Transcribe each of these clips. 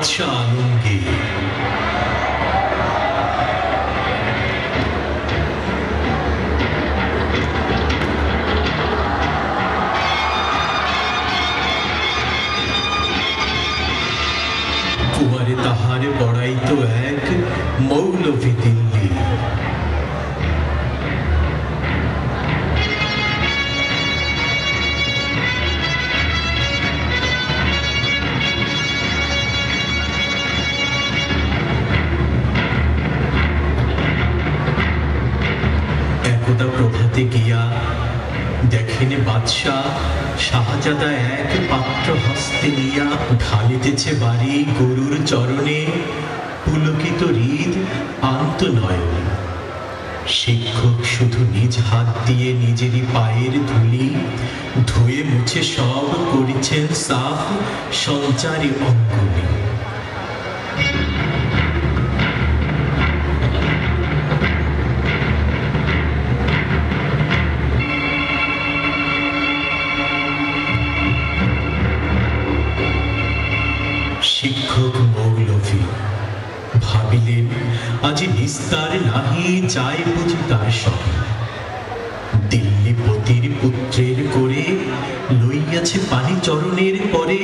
বাদশাহ আলমগীর। কুমারে তাহারে বড়াইত এক মৌলভী দিল্লি। একদা প্রভাতে গিয়া দেখেন বাদশাহ শাহজাদা এক পাত্র হস্তে নিয়া ঢালিতেছে বাড়ি গরুর চরণে পুলকিত হৃদ আন্ত নয়ন। শিক্ষক শুধু নিজ হাত দিয়ে নিজেরই পায়ের ধুলি ধুয়ে মুছে সব করিছেন সাফ সঞ্চারী অঙ্গনে। শিক্ষক মৌলভী ভাবিলেন আজি নিস্তার নাহি যাই বুঝি তার সঙ্গে। দিল্লিপতির পুত্রের করে লইয়াছে পানি চরণের পরে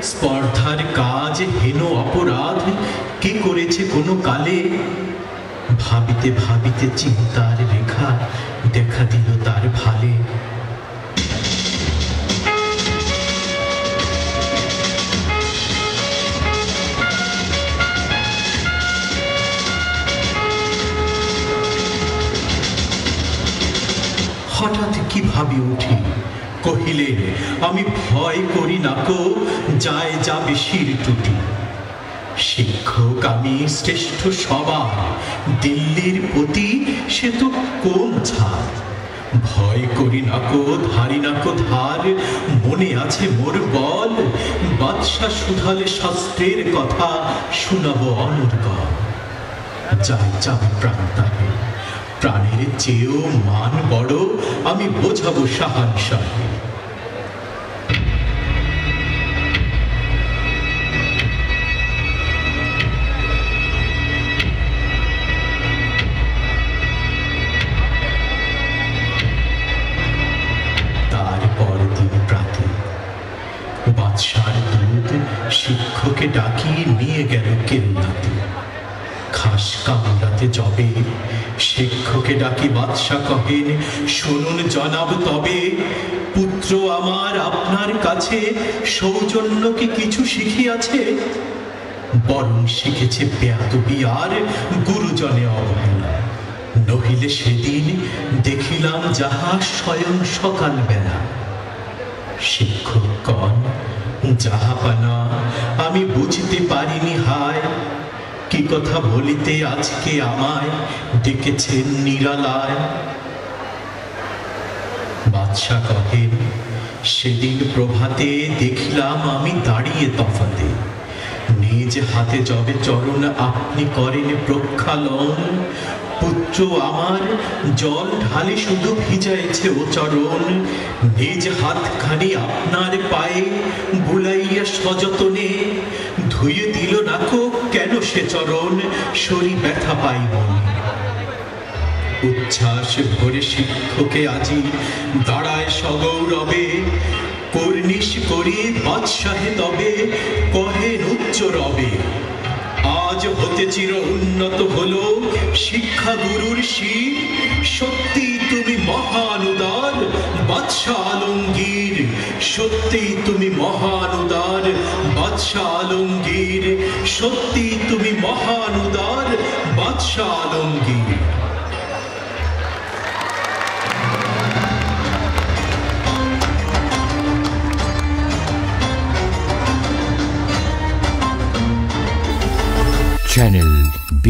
স্পর্ধার কাজ হেন অপরাধ কে করেছে কোনো কালে। ভাবিতে ভাবিতে চিন্তার রেখা দেখা দিল তার ভালে। হঠাৎ কি ভাবি উঠি কহিলেন আমি ভয় করি না কো যায় যাবে শির টুটি। শিক্ষক আমি শ্রেষ্ঠ সবার দিল্লির পতি সে তো কোন ছাড়। ভয় করি না কো ধারি না কো ধার মনে আছে মোর বল। বাদশাহ শুধালে শাস্ত্রের কথা শোনাবো অনর্গল। যাই যাবে প্রান্তারে প্রাণের চেয়েও মান বড় আমি বোঝাবো শাহানশাহে। তারপর দিন প্রাতে বাদশার দূত শিক্ষকে ডাকিয়ে নিয়ে গেল কেল্লাতে। খাস কামরাতে যবে শিক্ষকে ডাকি বাদশাহ কহেন শুনুন জনাব তবে পুত্র আমার আপনার কাছে সৌজন্য কি কিছু শিখিয়াছে? বরং শিখেছে বেয়াদবি আর গুরুজনে অবহেলা। নহিলে সেদিন দেখিলাম যাহা স্বয়ং সকাল বেলা। শিক্ষক কন যাহাপানা আমি বুঝতে পারিনি হায়। কি কথা বলিতে আজকে আমায় ডেকেছেন নিরালায়? বাদশাহ কহেন সেদিন প্রভাতে দেখিলাম আমি দাঁড়িয়ে তফাতে। নিজ হাতে যবে চরণ আপনি করেন প্রক্ষালন। পুত্র আমার জল ঢালে শুধু ভিজাইছে ও চরণ। নিজ হাতখানি আপনার পায়ে বুলাইয়া সযতনে ধুয়ে দিল নাকো কেন সে চরণ শরী ব্যথা পাই মনে। উচ্ছ্বাস ভরে শিক্ষকে আজি দাঁড়ায় সগৌরবে। কর্নিশ করে বাদশাহে তবে কহেন উচ্চ রবে। আজ হতে চির উন্নত হলো শিক্ষা গুরুর শির। সত্যি তুমি মহান উদার বাদশাহ আলমগীর। সত্যি তুমি মহান উদার বাদশাহ আলমগীর। সত্যি তুমি মহান উদার বাদশাহ আলমগীর। Channel B+.